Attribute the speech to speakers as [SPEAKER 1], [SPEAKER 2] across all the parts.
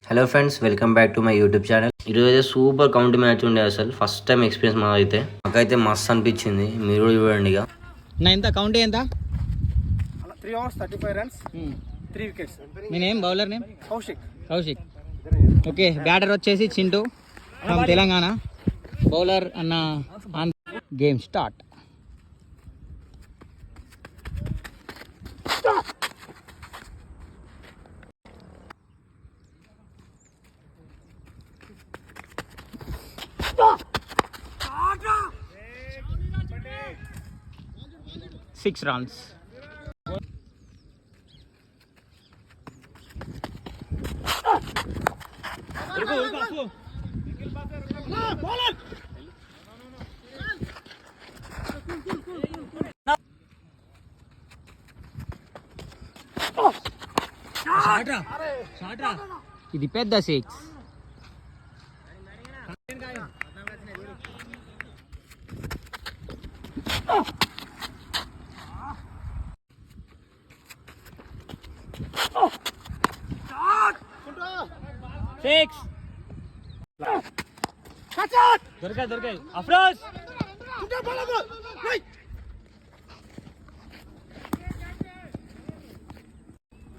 [SPEAKER 1] Hello friends, welcome back to my YouTube channel. ఈరోజు అయితే super count match ఉండే. అసలు ఫస్ట్ టైం ఎక్స్పీరియన్స్ మాకైతే మస్తు అనిపించింది. మీరు కూడా చూడండి. ఇక
[SPEAKER 2] ఎంత కౌంట్ ఎంత?
[SPEAKER 3] 3 overs 35 runs, 3 wickets.
[SPEAKER 2] మీ name, bowler name?
[SPEAKER 3] Kaushik.
[SPEAKER 2] Okay, batter వచ్చేసి చింటూ ఫ్రమ్ తెలంగాణ, బౌలర్ అన్న. Game start. Six runs. ఇది పెద్ద 6. దొరికాయి అఫ్రోజ్.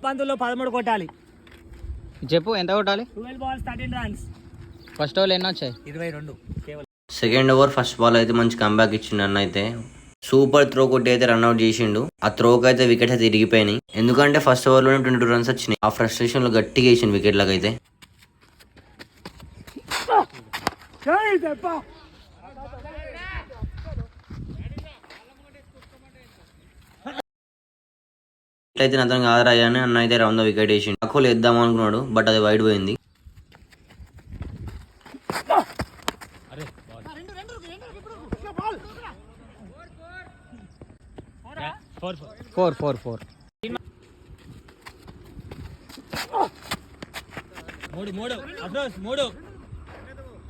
[SPEAKER 3] పంతుల్లో 13 కొట్టాలి.
[SPEAKER 2] చెప్పు, ఎంత కొట్టాలి?
[SPEAKER 3] 12 balls 13 runs.
[SPEAKER 2] ఫస్ట్ ఓవర్ ఎన్ని వచ్చాయి?
[SPEAKER 3] 22 కేవలం.
[SPEAKER 1] సెకండ్ ఓవర్ ఫస్ట్ బాల్ అయితే మంచి కంబ్యాక్ ఇచ్చిండు అన్న. అయితే సూపర్ త్రో కొట్టి అయితే రన్అట్ చేసిండు. ఆ త్రోకి అయితే వికెట్స్ అయితే ఇరిగిపోయినాయి. ఎందుకంటే ఫస్ట్ ఓవర్ లోనే 22 runs వచ్చినాయి. ఆ ఫ్రస్ట్రేషన్ లో గట్టిగా వేసిండు వికెట్ లాగా అయితే. అయితే అతనికి ఆదరయ్యాని అన్న అయితే రౌండ్ వికెట్ వేసిండు. అకోలు వేద్దాం అనుకున్నాడు, బట్ అది వైడ్ పోయింది.
[SPEAKER 2] ఫోర్.
[SPEAKER 3] మూడు అఫ్రోజ్ 3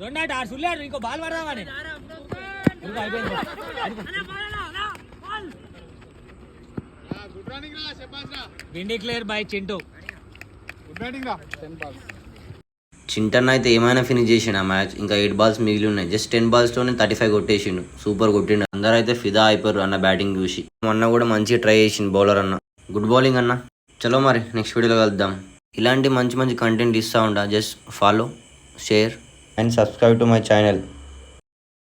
[SPEAKER 3] 2 ఆట సుల్లాడు. ఇంకో బాల్ పడదామని విన్ డిక్లేర్ బై చింటూ.
[SPEAKER 1] చింటన్న అయితే ఏమైనా ఫినిష్ చేసిండు ఆ మ్యాచ్. ఇంకా 8 balls మిగిలి ఉన్నాయి. జస్ట్ 10 balls తోనే 35 కొట్టేసిండు. సూపర్ కొట్టిండు. అందరూ అయితే ఫిదా అయిపోయారు అన్న బ్యాటింగ్ చూసి. మొన్న కూడా మంచిగా ట్రై చేసిండు బౌలర్ అన్న. గుడ్ బౌలింగ్ అన్న. చలో మరి నెక్స్ట్ వీడియోలో కలుద్దాం. ఇలాంటి మంచి కంటెంట్ ఇస్తూ ఉంటా. Just follow, share and subscribe to my channel.